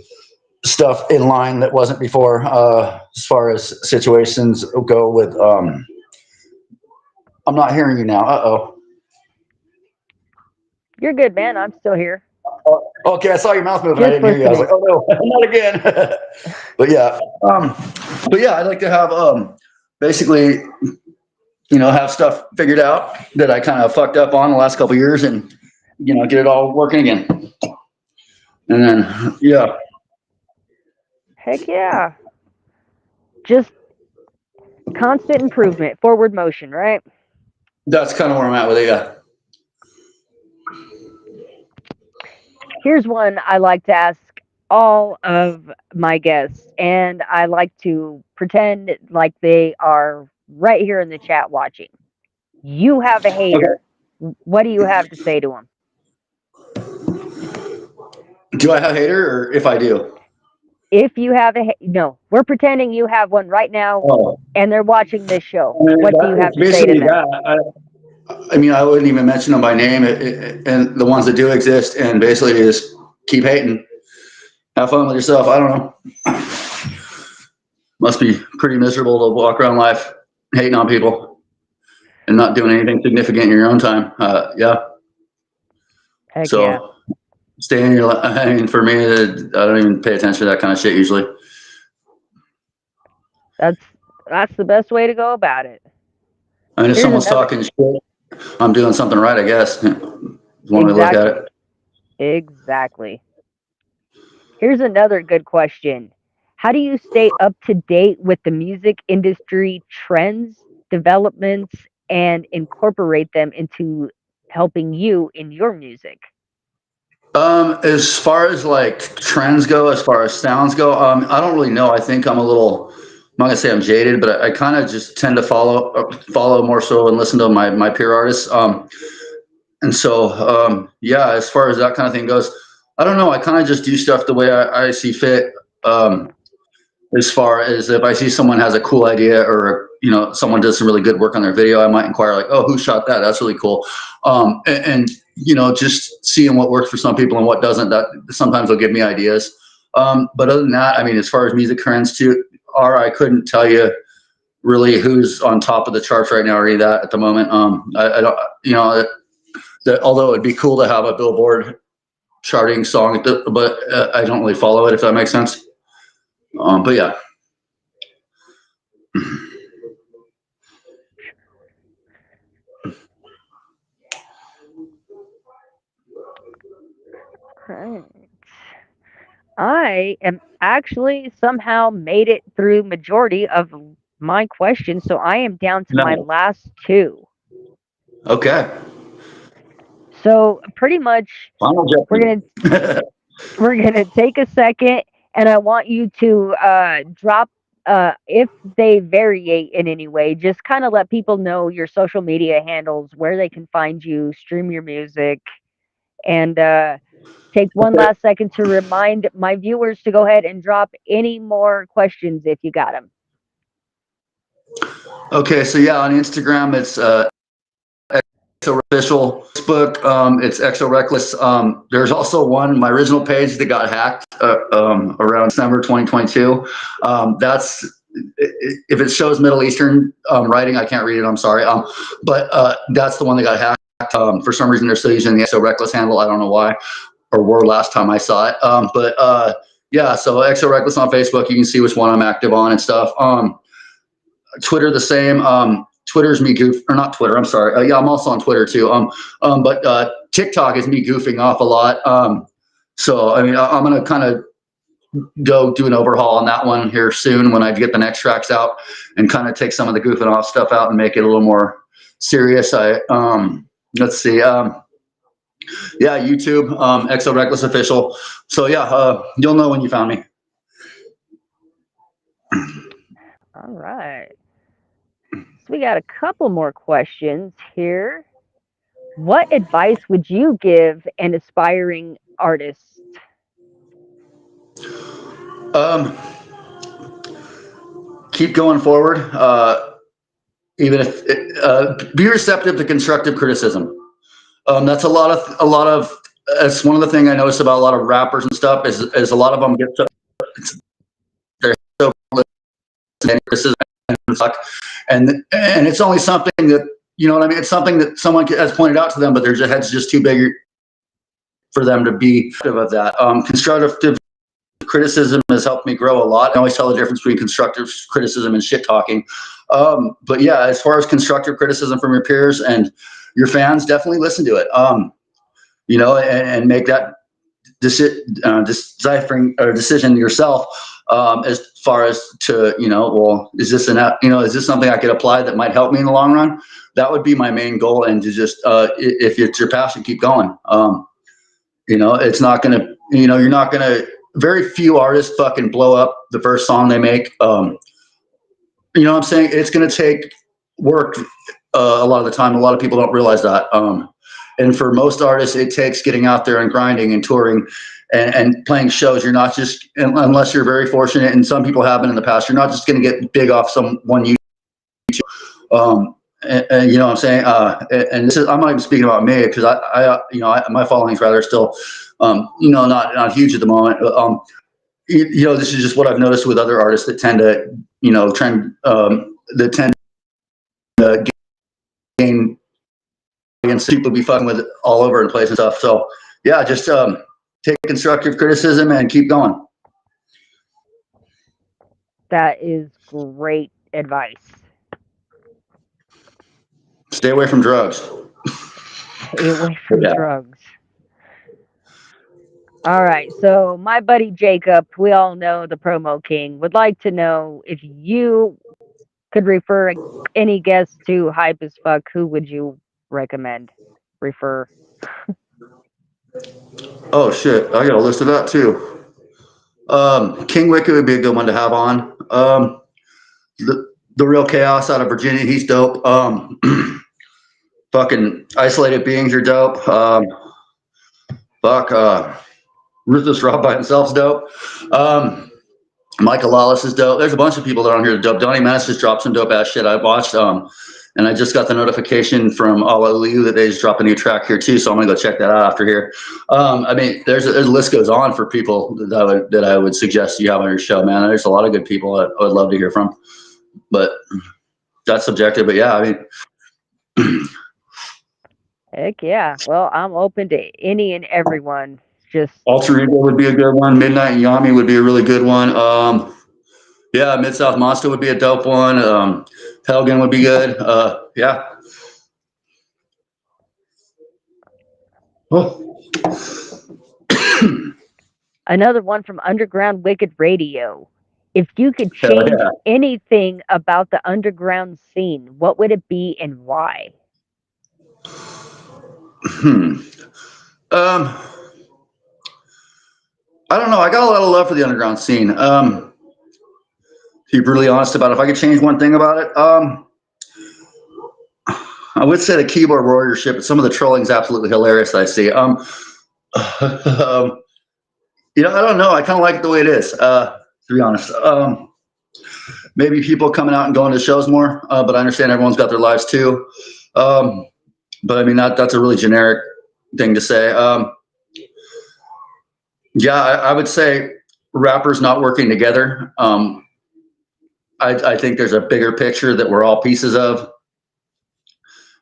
stuff in line that wasn't before, as far as situations go with, I'm not hearing you now. Uh-oh. You're good, man. I'm still here. Okay, I saw your mouth moving. I didn't hear you. I was like, oh no, not again. But yeah, I'd like to have basically, have stuff figured out that I kind of fucked up on the last couple of years, and get it all working again. And then yeah. Heck yeah. Just constant improvement, forward motion, right? That's kind of where I'm at with it. Yeah. Here's one I like to ask all of my guests, and I like to pretend like they are right here in the chat watching. You have a hater. What do you have to say to him? Do I have a hater, or if I do? If you have no, we're pretending you have one right now, and they're watching this show. What do you have to say to them? I mean, I wouldn't even mention them by name, and the ones that do exist, and basically just keep hating. Have fun with yourself. I don't know. Must be pretty miserable to walk around life hating on people and not doing anything significant in your own time. Yeah. Heck so yeah. Stay in your life. I mean, for me, I don't even pay attention to that kind of shit usually. That's the best way to go about it. I mean, if someone's talking shit, I'm doing something right, I guess. One way to look at it. Exactly. Here's another good question. How do you stay up to date with the music industry trends, developments, and incorporate them into helping you in your music? As far as like trends go, as far as sounds go, I don't really know. I think I'm a little, I'm not gonna say I'm jaded, but I kind of just tend to follow more so and listen to my peer artists. And so, yeah, as far as that kind of thing goes, I don't know. I kind of just do stuff the way I see fit. As far as if I see someone has a cool idea, or someone does some really good work on their video, I might inquire like, oh, who shot that? That's really cool. And just seeing what works for some people and what doesn't, that sometimes will give me ideas. But other than that, I mean, as far as music trends I couldn't tell you really who's on top of the charts right now or any of that at the moment. I don't, although it'd be cool to have a Billboard charting song, but I don't really follow it, if that makes sense. But yeah. Right. I am actually somehow made it through majority of my questions, so I am down to my last two. Okay. So pretty much we're gonna take a second, and I want you to drop if they vary in any way, just kind of let people know your social media handles, where they can find you, stream your music, and take one last second to remind my viewers to go ahead and drop any more questions if you got them. Okay, so yeah, on Instagram it's XO Official. Facebook, it's XO Reckless. There's also my original page that got hacked around December 2022. That's if it shows Middle Eastern writing, I can't read it. I'm sorry. But that's the one that got hacked. For some reason, they're still using the XO Reckless handle. I don't know why, or were last time I saw it. But yeah, so XO Reckless on Facebook. You can see which one I'm active on and stuff. Twitter the same. Twitter's me or not Twitter. I'm sorry. Yeah, I'm also on Twitter too. But TikTok is me goofing off a lot. So I mean, I'm gonna kind of go do an overhaul on that one here soon when I get the next tracks out, and kind of take some of the goofing off stuff out and make it a little more serious. Let's see. Yeah, YouTube, XO Reckless Official. So yeah, you'll know when you found me. All right. So we got a couple more questions here. What advice would you give an aspiring artist? Keep going forward. Even if be receptive to constructive criticism. That's a lot of. It's one of the things I notice about a lot of rappers and stuff is a lot of them get so they're so criticism and it's only something that what I mean. It's something that someone has pointed out to them, but their head's just too big for them to be of that. Constructive criticism has helped me grow a lot. I always tell the difference between constructive criticism and shit talking. But yeah, as far as constructive criticism from your peers and your fans, definitely listen to it. And make that deciphering or decision yourself. As far as to, well, is this something I could apply that might help me in the long run? That would be my main goal. And to just, if it's your passion, keep going. It's not going to, you're not going to, very few artists fucking blow up the first song they make. you know what I'm saying? It's going to take work a lot of the time. A lot of people don't realize that. And for most artists, it takes getting out there and grinding and touring and playing shows. You're not just, unless you're very fortunate, and some people have been in the past, you're not just going to get big off one YouTube. And you know what I'm saying? And this is, I'm not even speaking about me, because my following's rather still, not huge at the moment. This is just what I've noticed with other artists that tend to, gain audience. People be fucking with it all over the place and stuff. So yeah, just take constructive criticism and keep going. That is great advice. Stay away from drugs. Stay away from drugs. All right, so my buddy Jacob, we all know the promo king, would like to know if you could refer any guest to Hype as Fuck, who would you recommend? Refer. Oh shit, I got a list of that too. King Wicked would be a good one to have on. The Real Chaos out of Virginia, he's dope. Fucking Isolated Beings are dope. Ruthless Rob by himself's dope. Michael Lawless is dope. There's a bunch of people that are on here dope. Donnie Menace just dropped some dope ass shit I watched. And I just got the notification from All that they just dropped a new track here too. So I'm gonna go check that out after here. There's a list goes on for people that I would suggest you have on your show, man. There's a lot of good people I would love to hear from, but that's subjective. But yeah, Heck yeah. Well, I'm open to any and everyone. Just Alter Ego would be a good one. Midnight Yami would be a really good one. Mid-South Monster would be a dope one. Helgen would be good. Yeah. Oh. Another one from Underground Wicked Radio. If you could change anything about the underground scene, what would it be and why? I don't know. I got a lot of love for the underground scene. To be brutally honest about it, if I could change one thing about it, I would say the keyboard warriorship, but some of the trolling is absolutely hilarious that I see. I don't know. I kind of like it the way it is, to be honest. Maybe people coming out and going to shows more, but I understand everyone's got their lives too. But that's a really generic thing to say. I would say rappers not working together. I think there's a bigger picture that we're all pieces of,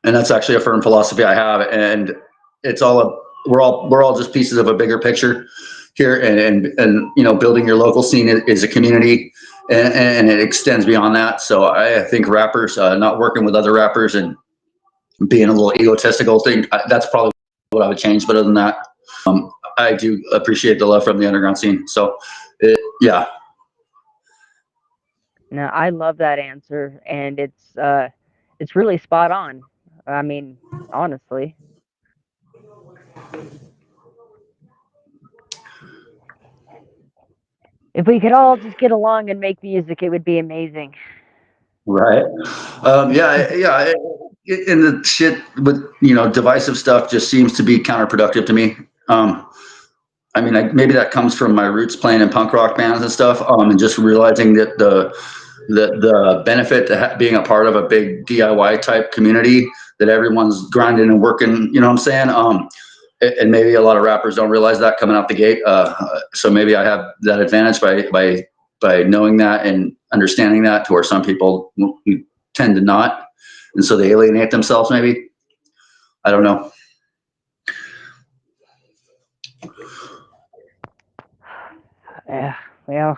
and that's actually a firm philosophy I have. And it's we're all just pieces of a bigger picture here. And building your local scene is a community, and it extends beyond that. So I think rappers not working with other rappers and being a little egotistical thing, that's probably what I would change. But other than that, I do appreciate the love from the underground scene. So, yeah. No, I love that answer, and it's really spot on. I mean, honestly. If we could all just get along and make music, it would be amazing. Right. And the shit with, divisive stuff just seems to be counterproductive to me. Maybe that comes from my roots playing in punk rock bands and stuff, and just realizing that the benefit to being a part of a big DIY type community, that everyone's grinding and working, you know what I'm saying? And maybe a lot of rappers don't realize that coming out the gate. So maybe I have that advantage by knowing that and understanding that, to where some people who tend to not. And so they alienate themselves maybe. I don't know. Yeah, well,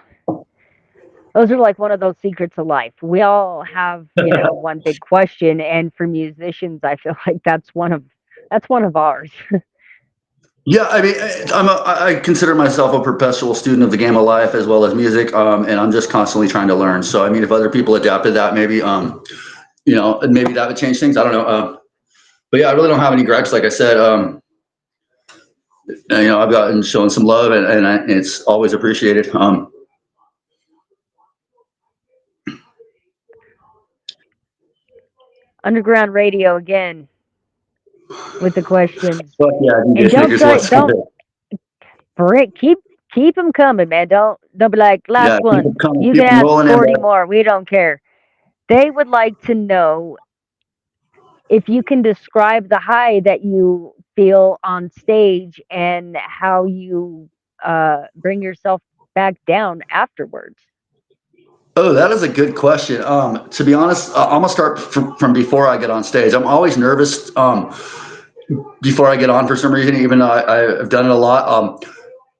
those are like one of those secrets of life. We all have, one big question, and for musicians, I feel like that's one of ours. Yeah, I consider myself a perpetual student of the game of life as well as music, and I'm just constantly trying to learn. So, if other people adapted that, maybe, maybe that would change things. I don't know. But yeah, I really don't have any gripes. Like I said, I've gotten shown some love, and it's always appreciated. Underground Radio again with the questions. Fuck yeah, And DJ don't Snickers, say, what's don't good? keep them coming, man. Don't be like Yeah, last keep one. them coming, You keep can them ask rolling in, 40 bro. more. We don't care. They would like to know if you can describe the high that you feel on stage and how you bring yourself back down afterwards. Oh, that is a good question. To be honest, I'm gonna start from before I get on stage. I'm always nervous before I get on for some reason, even though I've done it a lot.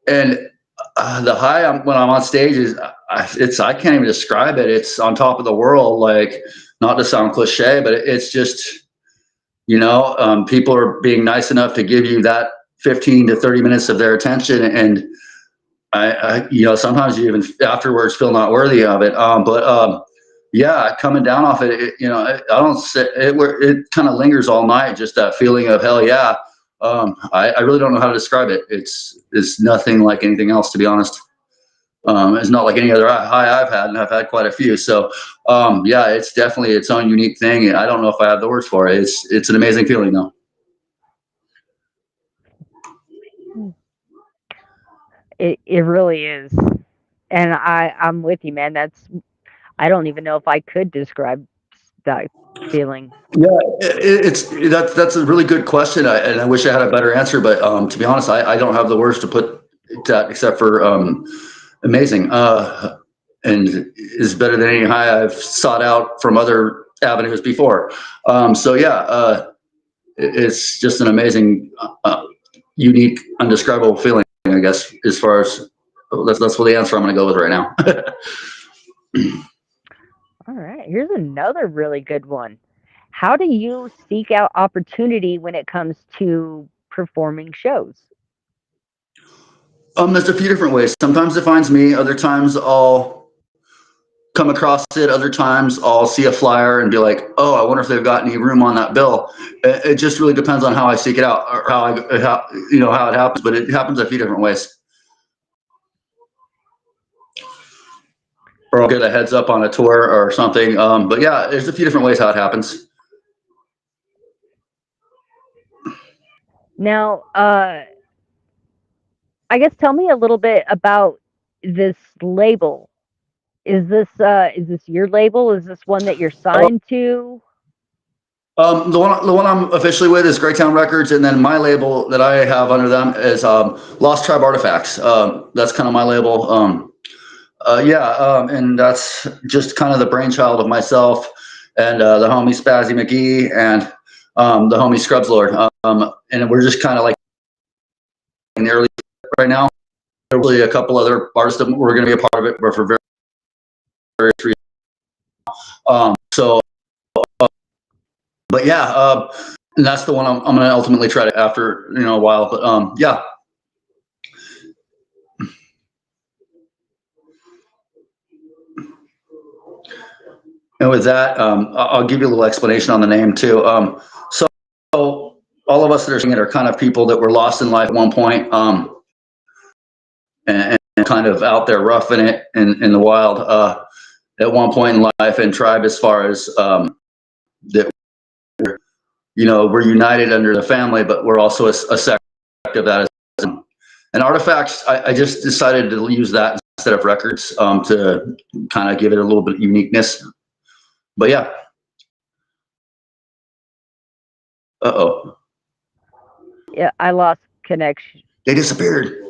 And the high when I'm on stage is I can't even describe it. It's on top of the world. Like, not to sound cliche, but it's just, people are being nice enough to give you that 15 to 30 minutes of their attention, and sometimes you even afterwards feel not worthy of it. Yeah, coming down off it, I don't say it. It kind of lingers all night. Just that feeling of hell yeah. I really don't know how to describe it. It's nothing like anything else, to be honest. It's not like any other high I've had, and I've had quite a few. So, yeah, it's definitely its own unique thing. I don't know if I have the words for it. It's an amazing feeling, though. It really is. And I'm with you, man. I don't even know if I could describe that feeling. Yeah, that's a really good question, and I wish I had a better answer. But to be honest, I don't have the words to put that except for amazing, and is better than any high I've sought out from other avenues before. So yeah, it's just an amazing, unique, undescribable feeling, I guess. As far as that's what the answer I'm going to go with right now. All right, here's another really good one. How do you seek out opportunity when it comes to performing shows? There's a few different ways. Sometimes it finds me. Other times I'll come across it. Other times I'll see a flyer and be like, "Oh, I wonder if they've got any room on that bill." It just really depends on how I seek it out, or how it happens. But it happens a few different ways. Or I'll get a heads up on a tour or something. But yeah, there's a few different ways how it happens. Now, I guess tell me a little bit about this label. Is this your label? Is this one that you're signed to? The one I'm officially with is Greytown Records, and then my label that I have under them is Lost Tribe Artifacts. That's kind of my label. And that's just kind of the brainchild of myself and the homie Spazzy McGee and the homie Scrubs Lord. And we're just kind of like in the early right now. There's really a couple other artists that we're going to be a part of it, but for various reasons. But yeah, and that's the one I'm going to ultimately try to after a while. But yeah. And with that, I'll give you a little explanation on the name too. So all of us that are singing are kind of people that were lost in life at one point, and kind of out there roughing it in the wild at one point in life. And tribe, as far as that, we're united under the family, but we're also a sect of that. And artifacts, I just decided to use that instead of records to kind of give it a little bit of uniqueness. But yeah. Uh-oh. Yeah, I lost connection. They disappeared.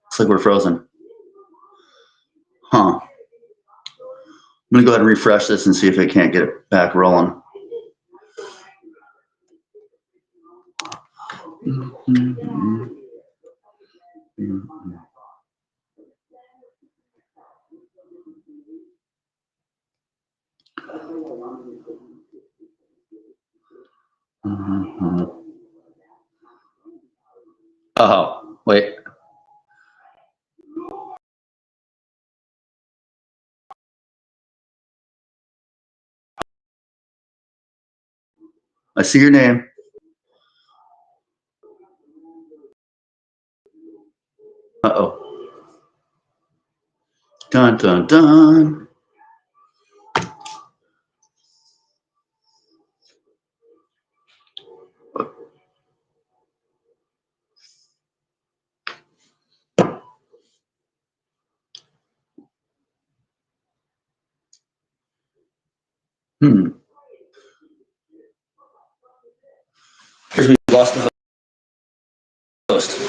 It's like we're frozen. Huh. I'm going to go ahead and refresh this and see if it can't get it back rolling. Oh, wait. I see your name. Uh-oh. Dun, dun, dun. Hmm. Here's we lost the host.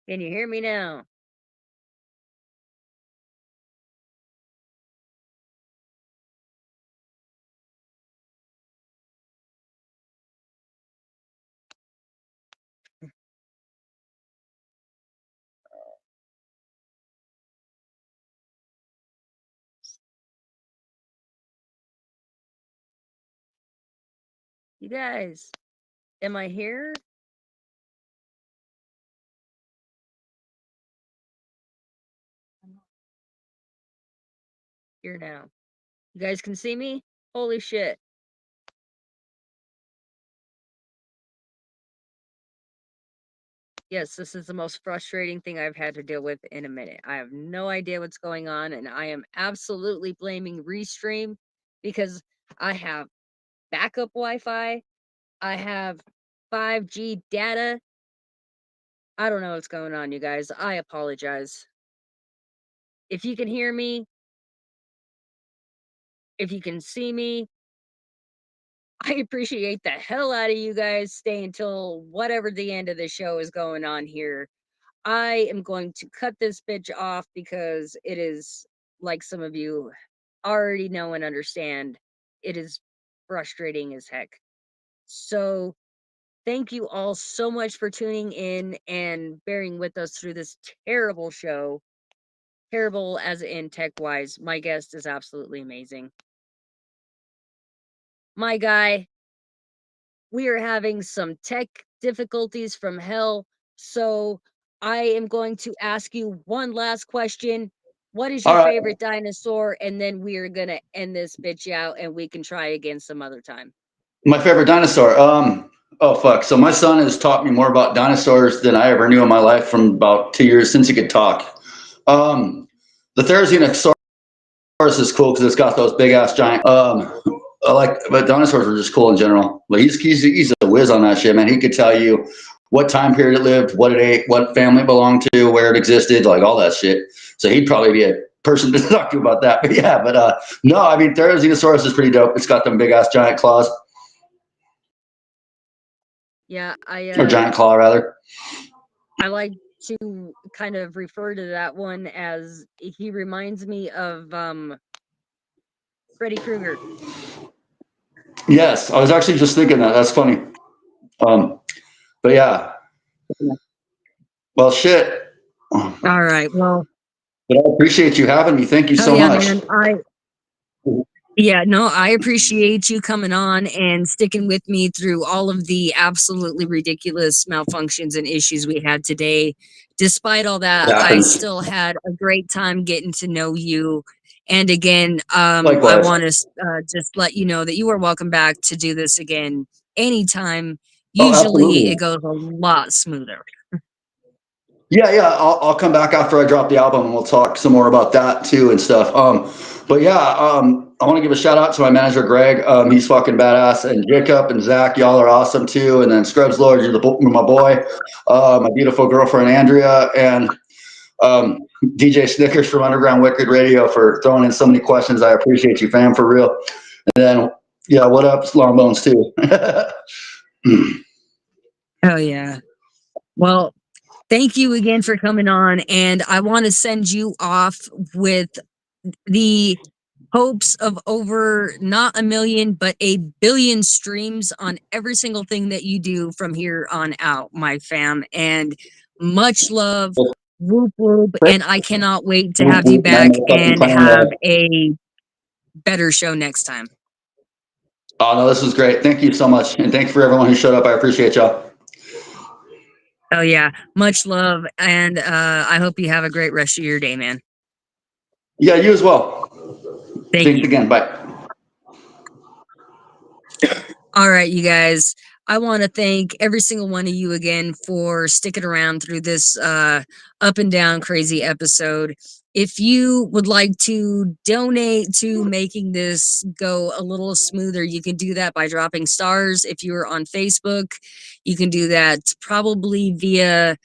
Can you hear me now? You guys, am I here? Here now. You guys can see me? Holy shit. Yes, this is the most frustrating thing I've had to deal with in a minute. I have no idea what's going on, and I am absolutely blaming Restream because I have backup Wi-Fi. I have 5G data. I don't know what's going on, you guys. I apologize. If you can hear me, if you can see me, I appreciate the hell out of you guys staying until whatever the end of the show is going on here. I am going to cut this bitch off because it is, like some of you already know and understand, it is frustrating as heck. So, thank you all so much for tuning in and bearing with us through this terrible show. Terrible as in tech-wise. My guest is absolutely amazing. My guy, we are having some tech difficulties from hell, so I am going to ask you one last question. What is your All right. favorite dinosaur? And then we are gonna end this bitch out and we can try again some other time. My favorite dinosaur. Oh fuck. So my son has taught me more about dinosaurs than I ever knew in my life from about 2 years since he could talk. The Therizinosaurus is cool because it's got those big ass giant. But dinosaurs are just cool in general. But he's a whiz on that shit, man. He could tell you what time period it lived, what it ate, what family it belonged to, where it existed, like all that shit. So he'd probably be a person to talk to about that. But yeah, no, I mean Therizinosaurus is pretty dope. It's got them big ass giant claws. Yeah, Or giant claw rather. I like to kind of refer to that one as he reminds me of Freddy Krueger. Yes, I was actually just thinking that. That's funny. But yeah. Well, shit. All right. Well, but I appreciate you having me. Thank you so much. Man, I appreciate you coming on and sticking with me through all of the absolutely ridiculous malfunctions and issues we had today. Despite all that, I still had a great time getting to know you. And again, I want to just let you know that you are welcome back to do this again anytime. Usually it goes a lot smoother. Yeah. I'll come back after I drop the album and we'll talk some more about that too and stuff. But yeah, I want to give a shout out to my manager, Greg. He's fucking badass. And Jacob and Zach, y'all are awesome too. And then Scrubs Lord, you're my boy. My beautiful girlfriend, Andrea. And DJ Snickers from Underground Wicked Radio for throwing in so many questions. I appreciate you, fam, for real. And then, yeah, what up, Longbones too. Hell yeah. Well, thank you again for coming on. And I want to send you off with the hopes of over not 1 million, but 1 billion streams on every single thing that you do from here on out, my fam. And much love. Whoop whoop. And I cannot wait to have you back and have a better show next time. Oh, no, this was great. Thank you so much. And thanks for everyone who showed up. I appreciate y'all. Oh, yeah. Much love. And I hope you have a great rest of your day, man. Yeah, you as well. Thanks again. Bye. All right, you guys. I want to thank every single one of you again for sticking around through this up and down crazy episode. If you would like to donate to making this go a little smoother, you can do that by dropping stars. If you're on Facebook, you can do that probably via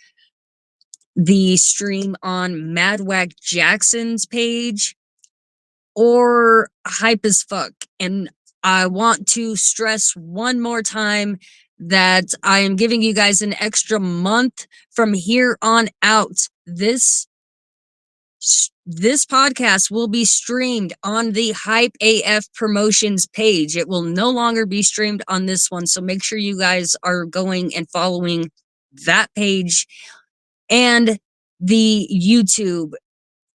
the stream on Mad Whack Jackson's page or Hype as Fuck. And I want to stress one more time that I am giving you guys an extra month from here on out. This podcast will be streamed on the Hype AF Promotions page. It will no longer be streamed on this one. So make sure you guys are going and following that page and the YouTube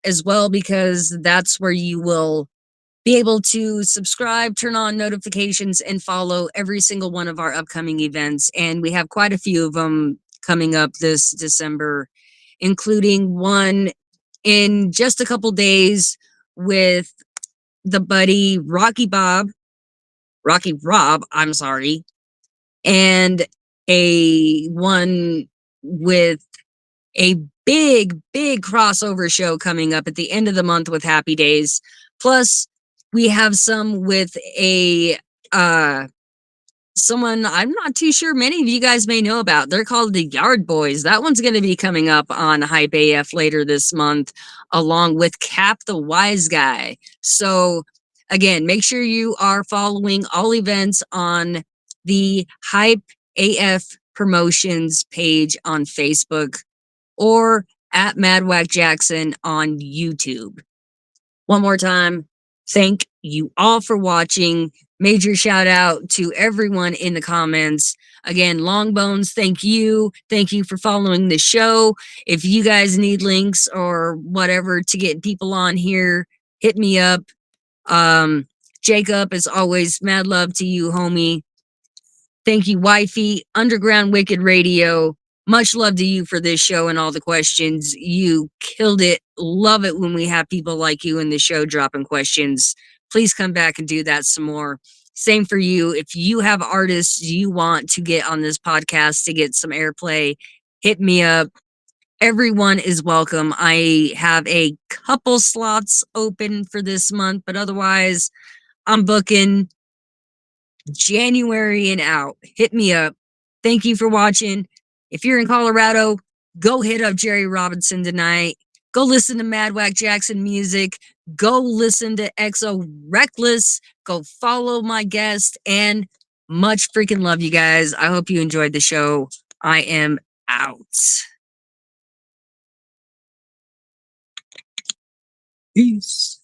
as well, because that's where you will be able to subscribe, turn on notifications, and follow every single one of our upcoming events. And we have quite a few of them coming up this December, including one in just a couple days with the buddy Rocky Rob, I'm sorry, and a one with a big crossover show coming up at the end of the month with Happy Days. Plus, we have some with a someone I'm not too sure many of you guys may know about. They're called the Yard Boys. That one's going to be coming up on Hype AF later this month, along with Cap the Wise Guy. So again, make sure you are following all events on the Hype AF Promotions page on Facebook or at Mad Whack Jackson on YouTube. One more time, thank you all for watching. Major shout out to everyone in the comments. Again, Longbones, thank you. Thank you for following the show. If you guys need links or whatever to get people on here, hit me up. Jacob, as always, mad love to you, homie. Thank you, Wifey. Underground Wicked Radio. Much love to you for this show and all the questions. You killed it. Love it when we have people like you in the show dropping questions. Please come back and do that some more. Same for you. If you have artists you want to get on this podcast to get some airplay, hit me up. Everyone is welcome. I have a couple slots open for this month, but otherwise, I'm booking January and out. Hit me up. Thank you for watching. If you're in Colorado, go hit up Jerry Robinson tonight. Go listen to Mad Whack Jackson music. Go listen to XO Reckless. Go follow my guest. And much freaking love, you guys. I hope you enjoyed the show. I am out. Peace.